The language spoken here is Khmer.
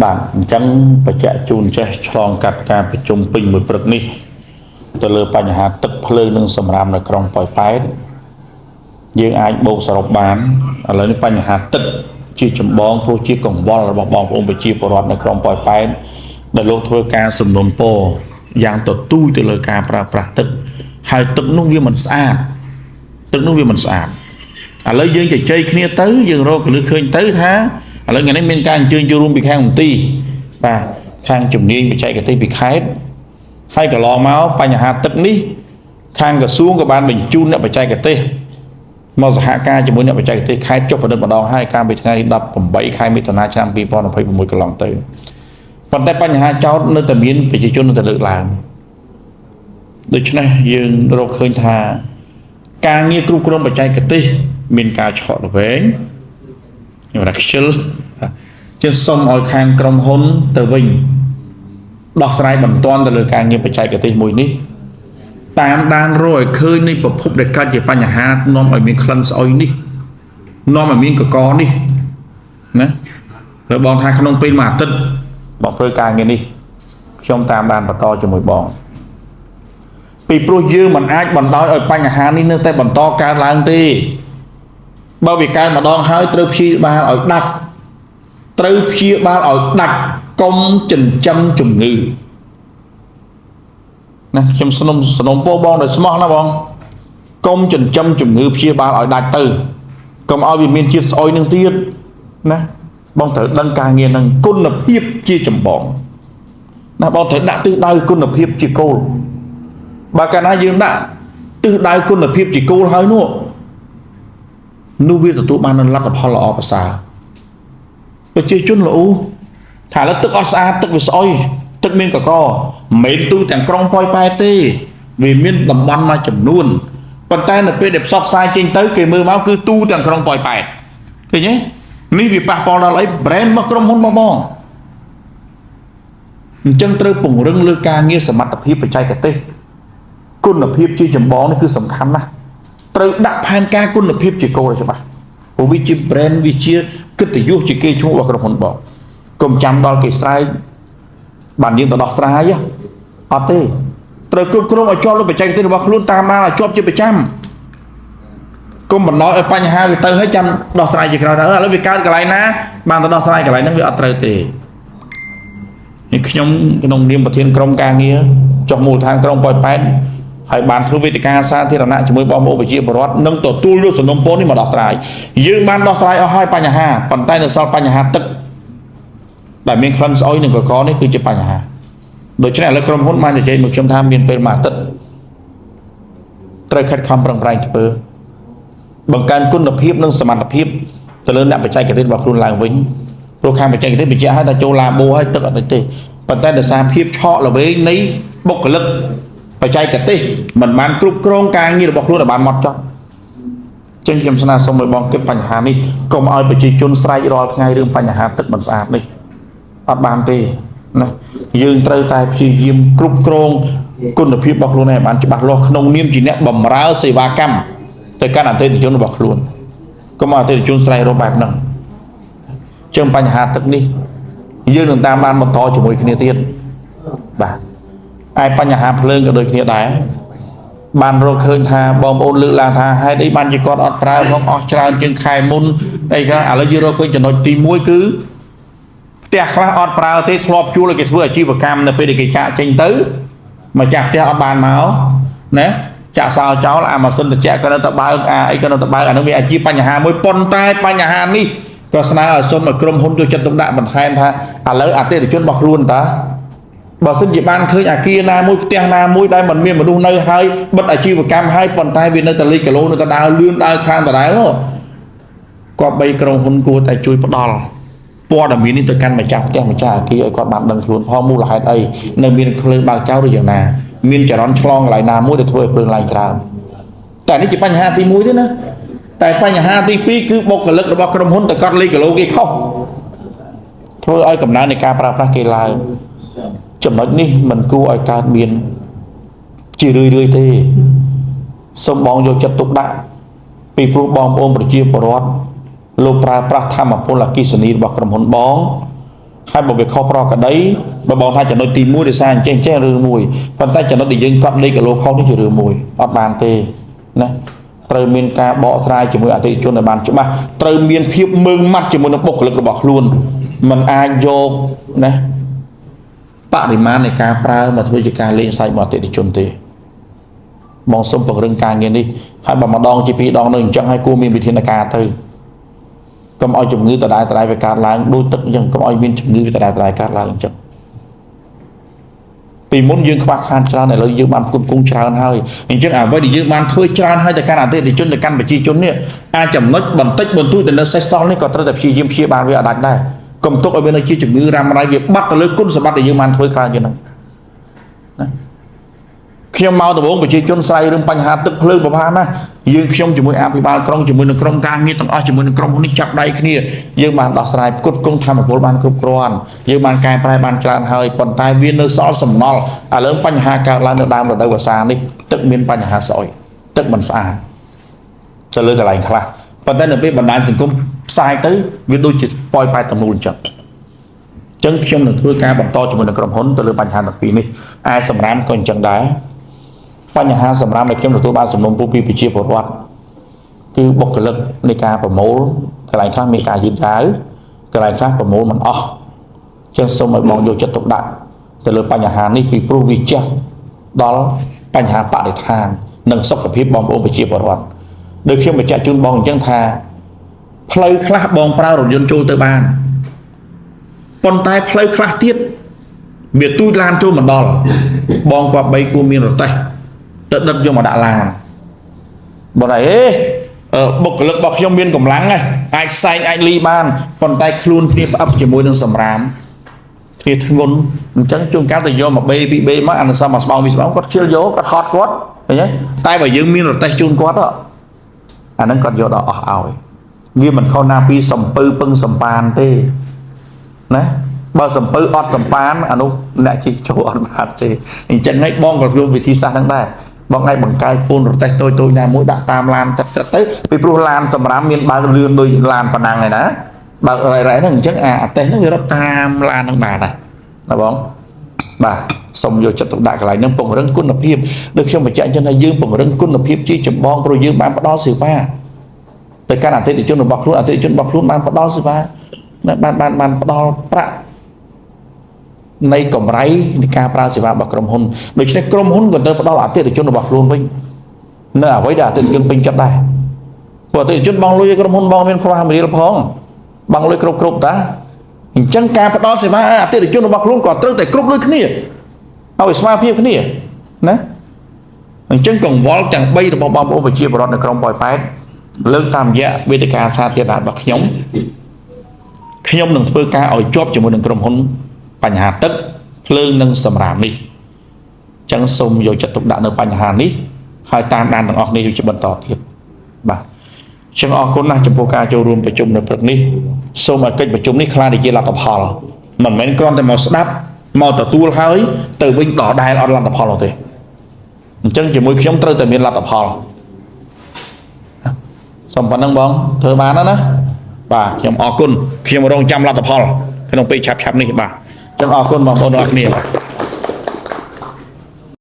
bạn chẳng phải chạy chun che chlong cắt ca phải chung pin một bậc ní từ lừaបញ្ហាទឹកភ្លើងនឹងសម្រាប់នៅក្នុងប៉ោយប៉ែតយើងអាចបូកសរុបបានឥឡូវនេះបញ្ហាទឹកជាចម្បងព្រោះជាកង្វល់របស់បងប្អូនប្រជាពលរដ្ឋនៅក្នុងប៉ោយប៉ែតដែលលោកធ្វើការសំណុំពរយ៉ាងទទូចទៅលើការប្រើប្រាស់ទឹកហើយទឹកនោះវាមិនស្អាតទឹកនោះវាមិនស្អាតឥឡូវយើងជជែកគ្នាទៅយើងរកកលឹះឃើញទៅថាឥឡូវថ្ងៃនេះមានការអញ្ជើញចូលរួមពីខាងមន្ទីរបាទខាងជំនាញបច្ចេកទេសពីខេត្តហើយកន្លងមកបញ្ហាទឹកនេះខាងក្រសួងក៏បានបញ្ជូនអ្នកបច្ចេកទេសមកសហការជាមួយអ្នកបច្ចេកទេសខេត្តចុះពិនិត្យម្ដងហើយកាលពីថ្ងៃ18ខែមិថុនាឆ្នាំ2026កន្លងទៅប៉ុន្តែបញ្ហាចោតនៅតែមានប្រជាជននៅតែលើកឡើងដូច្នេះយើងរកឃើញថាការងារគ្រប់គ្រងបច្ចេកទេសមានការឆក់ល្វែងរកខ្ជិលជាសុំឲ្យខាងក្រុមហ៊ុនទៅវិញដោះស្រាយបន្ទាន់ទៅលើការងារបច្ចេកទេសមួយនេះតាមដានរកឲ្យឃើញនៃប្រភពដែលកើតជាបញ្ហានាំឲ្យមានក្លិនស្អុយនេះនាំឲ្យមានកកនេះណាហើយបងថាក្នុងពេលមួយអាទិត្យបងធ្វើការងារនេះខ្ញុំតាមដានបន្តជាមួយបងពីព្រោះយើងមិនអាចបណ្ដោយឲ្យបញ្ហានេះនៅតែបន្តកើតឡើងទេបើវាកើតម្ដងហើយត្រូវព្យាបាលឲ្យដាច់ត្រូវព្យាបាលឲ្យដាច់កុំចិញ្ចឹមជំងឺណាខ្ញុំស្នំពោបងដោយស្មោះណាបងកុំចិញ្ចឹមជំងឺព្យាបាលឲ្យដាច់ទៅកុំឲ្យវាមានជាតិស្អុយនឹងទៀតណាបងត្រូវដឹងការងារនឹងគុណភាពជាចម្បងណាបងត្រូវដាក់ទិសដៅគុណភាពជាគោលបើកាលណាយើងដាក់ទិសដៅគុណភាពជាគោលហើយនោះវាទទួលបានលទ្ធផលល្អប្រសើរប្រជាជនល្អថាលើទឹកអត់ស្អាតទឹកវាស្អុយទឹកមានកកមិនមែនទូទាំងក្រុងប៉ោយប៉ែតទេវាមានតំបន់មួយចំនួនប៉ុន្តែនៅពេលដែលផ្សព្វផ្សាយចេញទៅគេមើលមកគឺទូទាំងក្រុងប៉ោយប៉ែតឃើញទេនេះវាប៉ះពាល់ដល់អី brand របស់ក្រុមហ៊ុនបងអញ្ចឹងត្រូវពង្រឹងលើការងារសមត្ថភាពបច្ចេកទេសគុណភាពជាចម្បងនេះគឺសំខាន់ណាស់ត្រូវដាក់ផែនការគុណភាពជាគោលឲ្យច្បាស់ព្រោះវាជា brand វាជាកិត្តិយសជាគេឈ្មោះរបស់ក្រុមហ៊ុនបងកុំចាំដល់គេស្រែកបានយើងទៅដោះស្រាយអត់ទេត្រូវគ្រប់គ្រងឲ្យជាប់លើបច្ចេកទេសរបស់ខ្លួនតាមដានឲ្យជាប់ជាប្រចាំកុំបណ្ដោយឲ្យបញ្ហាវាទៅហើយចាំដោះស្រាយជាក្រោយទៅឥឡូវវាកើតកន្លែងណាបានទៅដោះស្រាយកន្លែងហ្នឹងវាអត់ត្រូវទេនេះខ្ញុំក្នុងនាមប្រធានក្រុមការងារចុះមូលដ្ឋានក្រុងប៉ោយប៉ែតហើយបានធ្វើវេទិកាសាធារណៈជាមួយបងប្អូនប្រជាពលរដ្ឋនិងទទួលយកសំណុំពរនេះមកដោះស្រាយយើងបានដោះស្រាយអស់ហើយបញ្ហាប៉ុន្តែនៅសល់បញ្ហាទឹកដែលមានក្លិនស្អុយនិងកកនេះគឺជាបញ្ហាដូច្នេះឥឡូវក្រុមហ៊ុនបាននិយាយមកខ្ញុំថាមានពេលមួយអាទិត្យត្រូវខិតខំប្រឹងប្រែងធ្វើបង្កើនគុណភាពនិងសមត្ថភាពទៅលើអ្នកបច្ចេកទេសរបស់ខ្លួនឡើងវិញព្រោះខាងបច្ចេកទេសបញ្ជាក់ឲ្យថាចូលឡាបូឲ្យទឹកអត់ទេប៉ុន្តែដោយសារភាពឆក់ល្វែងនៃបុគ្គលិកបច្ចេកទេសមិនបានគ្រប់គ្រងការងាររបស់ខ្លួនឲ្យបានហ្មត់ចត់ចឹងខ្ញុំស្នើសុំឲ្យបងគិតបញ្ហានេះកុំឲ្យប្រជាជនស្រែករាល់ថ្ងៃរឿងបញ្ហាទឹកមិនស្អាតនេះអត់បានទេណាយើងត្រូវតែព្យាយាមគ្រប់គ្រងគុណភាពរបស់ខ្លួនឲ្យបានច្បាស់លាស់ក្នុងនាមជាអ្នកបម្រើសេវាកម្មទៅកាន់អតិថិជនរបស់ខ្លួនកុំឲ្យអតិថិជនស្រែករាល់បែបហ្នឹងចឹងបញ្ហាទឹកនេះយើងនឹងតាមបានបន្តជាមួយគ្នាទៀតបាទឯបញ្ហាភ្លើងក៏ដូចគ្នាដែរបានរកឃើញថាបងប្អូនលើកឡើងថាហេតុអីបានជាគាត់អត់ប្រើផងអស់ច្រើនជាងខែមុនអីក៏ឥឡូវយើងរកឃើញចំណុចទី1គឺផ្ទះខ្លះអត់ប្រើទេធ្លាប់ជួលឲ្យគេធ្វើអាជីវកម្មនៅពេលដែលគេចាក់ចេញទៅមកចាក់ផ្ទះអត់បានមកណាចាក់សោចោលអាម៉ាស៊ីនត្រជាក់ក៏នៅតែបើកអាអីក៏នៅតែបើកអានោះវាអាចជាបញ្ហាមួយប៉ុន្តែបញ្ហានេះក៏ស្នើឲ្យសុំឲ្យក្រុមហ៊ុនយកចិត្តទុកដាក់បន្ថែមថាឥឡូវអតិថិជនរបស់ខ្លួនតើបើសិនជាបានឃើញអាគារណាមួយផ្ទះណាមួយដែលមិនមានមនុស្សនៅហើយបិទអាជីវកម្មហើយប៉ុន្តែវានៅតែលេខគីឡូនៅតែដើរលឿនដើរខាងដដែលគាត់បីក្រុមហ៊ុនគួរតែជួយផ្ដល់ព័ត៌មាននេះទៅកាន់ម្ចាស់ផ្ទះម្ចាស់អាគារឲ្យគាត់បានដឹងខ្លួនផងមូលហេតុអីនៅមានភ្លើងបើកចោលឬយ៉ាងណាមានចរន្តឆ្លងកន្លែងណាមួយដែលធ្វើឲ្យភ្លើងឡើងច្រើនតែនេះជាបញ្ហាទី1ទេណាតែបញ្ហាទី2គឺបុគ្គលិករបស់ក្រុមហ៊ុនទៅកត់លេខគីឡូគេខុសធ្វើឲ្យកំណើននៃការប្រើប្រាស់គេឡើងចំណុចនេះមិនគួរឲ្យកើតមានជារឿយៗទេសូមបងយកចិត្តទុកដាក់ពីព្រោះបងប្អូនប្រជាពលរដ្ឋលោកប្រើប្រាស់ធម្មពលអគ្គិសនីរបស់ក្រុមហ៊ុនបង ហើយបើវាខុសប្រកដីបើបងថាចំណុចទី1ដោយសារអញ្ចឹងរឿងមួយប៉ុន្តែចំណុចដែលយើងកត់លេខគីឡូខុសនេះជារឿងមួយអត់បានទេណាត្រូវមានការបកស្រាយជាមួយអតិថិជនឲ្យបានច្បាស់ត្រូវមានភាពម៉ឺងម៉ាត់ជាមួយនឹងបុគ្គលិករបស់ខ្លួនมันអាចយកណាបរិមាណនៃការប្រើមកធ្វើជាការលេងសើចមកអតិថិជនទេបងសុំពង្រឹងការងារនេះហើយបើម្ដងជាពីរដងនៅអញ្ចឹងហើយគួរមានវិធានការទៅកុំឲ្យជំងឺដដែលវាកើតឡើងដូចទឹកអញ្ចឹងកុំឲ្យមានជំងឺដដែលកើតឡើងអញ្ចឹងពីមុនយើងខ្វះខាតច្រើនឥឡូវយើងបានផ្គត់ផ្គង់ច្រើនហើយអញ្ចឹងអ្វីដែលយើងបានធ្វើច្រើនហើយទៅកាន់អតិថិជនទៅកាន់ប្រជាជននេះអាចចំណុចបន្តិចបន្តួចទៅនៅសេសសល់នេះក៏ត្រូវតែព្យាយាមព្យាបាលវាឲ្យដាច់ដែរកុំទុកឲ្យវានៅជាជំងឺរ៉ាំរ៉ៃវាបាត់ទៅលើគុណសម្បត្តិដែលយើងបានធ្វើក្រៅជាងហ្នឹងណាខ្ញុំមកដំបូងប្រជាជនស្រាយរឿងបញ្ហាទឹកភ្លើងប្រផាសណាយើងខ្ញុំជាមួយអភិបាលក្រុងជាមួយនឹងក្រុមការងារទាំងអស់ជាមួយនឹងក្រុមនេះចាប់ដៃគ្នាយើងបានដោះស្រាយផ្គត់ផ្គង់ធម្មពលបានគ្រប់គ្រាន់យើងបានកែប្រែបានច្រើនហើយប៉ុន្តែវានៅសល់សំណល់ឥឡូវបញ្ហាកើតឡើងនៅដើមរដូវវស្សានេះទឹកមានបញ្ហាស្អុយទឹកមិនស្អាតទៅលើកន្លែងខ្លះប៉ុន្តែនៅពេលបណ្ដាញសង្គមផ្សាយទៅវាដូចជាប៉ោយប៉ែតទំនួលអញ្ចឹងខ្ញុំនឹងធ្វើការបន្តជាមួយនឹងក្រុមហ៊ុនទៅលើបញ្ហាទាំងពីរនេះឯសម្រាប់ក៏អញ្ចឹងដែរបញ្ហាសម្រាប់ដែលខ្ញុំទទួលបានសំណុំពូពីប្រជាពលរដ្ឋគឺបុគ្គលិកនៃការប្រមូលកន្លែងខ្លះមានការយឺតយ៉ាវកន្លែងខ្លះប្រមូលមិនអស់ចឹងសូមឲ្យបងយកចិត្តទុកដាក់ទៅលើបញ្ហានេះពីព្រោះវាចាស់ដល់បញ្ហាបរិស្ថាននិងសុខភាពបងប្អូនប្រជាពលរដ្ឋដោយខ្ញុំបញ្ជាក់ជូនបងអញ្ចឹងថាផ្លូវខ្លះបងប្រើរថយន្តចូលទៅបានប៉ុន្តែផ្លូវខ្លះទៀតវាទូចឡានចូលមិនដល់បងគាត់បីគួរមានរទេះទៅដឹកយកមកដាក់ឡានបើតែបុគ្គលិករបស់ខ្ញុំមានកម្លាំងអាចសែងអាចលីបានប៉ុន្តែខ្លួនគ្នាផ្អឹបជាមួយនឹងសម្រាមគ្នាធ្ងន់អញ្ចឹងជួនកាលទៅយកមកបេពីបេមកអានសមមកស្បោងពីស្បោងគាត់ខ្ជិលយកគាត់ហត់គាត់ឃើញទេតែបើយើងមានរទេះជូនគាត់អាហ្នឹងគាត់យកដល់អស់ឲ្យវាមិនខុសណាពីសំពៅពឹងសំប៉ានទេណាបើសំពៅអត់សំប៉ានអានោះអ្នកជិះចូលអត់បានទេអញ្ចឹងហើយបងក៏យកវិធីសាស្ត្រហ្នឹងដែរបងឲ្យបង្កើតពូនរទេះតូចៗណាមួយដាក់តាមឡានទឹកទៅពីព្រោះឡានសម្រាប់មានបើកលឿនដូចឡានប៉ណ្ណឹងហើយណាបើករ៉ៃហ្នឹងអញ្ចឹងអាតេះហ្នឹងវារត់តាមឡានហ្នឹងបានណាបងបាទសូមយកចិត្តទុកដាក់កន្លែងហ្នឹងពង្រឹងគុណភាពដូចខ្ញុំបញ្ជាក់អញ្ចឹងថាយើងពង្រឹងគុណភាពជាចម្បងព្រោះយើងបានផ្ដល់សេវាទៅកាន់អតិថិជនរបស់ខ្លួនអតិថិជនរបស់ខ្លួនបានផ្ដល់សេវាបានផ្ដល់ប្រាក់នៃកម្រៃនៃការប្រើសេវារបស់ក្រុមហ៊ុនដូច្នេះក្រុមហ៊ុនក៏ត្រូវផ្ដល់អតិថិជនរបស់ខ្លួនវិញនៅអ្វីដែលអតិថិជនពេញចិត្តដែរព្រោះអតិថិជនបងលុយឲ្យក្រុមហ៊ុនបងមានខ្វះមរៀលផងបងលុយគ្រប់តាអញ្ចឹងការផ្ដល់សេវាអតិថិជនរបស់ខ្លួនក៏ត្រូវតែគ្រប់ដូចគ្នាឲ្យស្មើភាពគ្នាណាអញ្ចឹងកង្វល់ទាំង3របស់បងប្អូនប្រជាពលរដ្ឋនៅក្រុងប៉ោយប៉ែតលើកតាមរយៈវេទិកាសាធារណៈរបស់ខ្ញុំនឹងធ្វើការឲ្យជាប់ជាមួយនឹងក្រុមហ៊ុនបញ្ហាទឹកភ្លើងនិងសម្រាមនេះអញ្ចឹងសូមយកចិត្តទុកដាក់នៅបញ្ហានេះហើយតាមដានទាំងអស់នេះជាបន្តទៀតបាទអញ្ចឹងអរគុណណាស់ចំពោះការចូលរួមប្រជុំនៅព្រឹកនេះសូមឲ្យកិច្ចប្រជុំនេះខ្លាចជាលទ្ធផលមិនមែនគ្រាន់តែមកស្ដាប់មកទទួលហើយទៅវិញដដែលអត់លទ្ធផលទេអញ្ចឹងជាមួយខ្ញុំត្រូវតែមានលទ្ធផលសូមប៉ុណ្ណឹងបងធ្វើបានណាបាទខ្ញុំអរគុណខ្ញុំរងចាំលទ្ធផលក្នុងពេលឆាប់ៗនេះបាទចឹងអរគុណបងប្អូនទាំងអស់គ្នា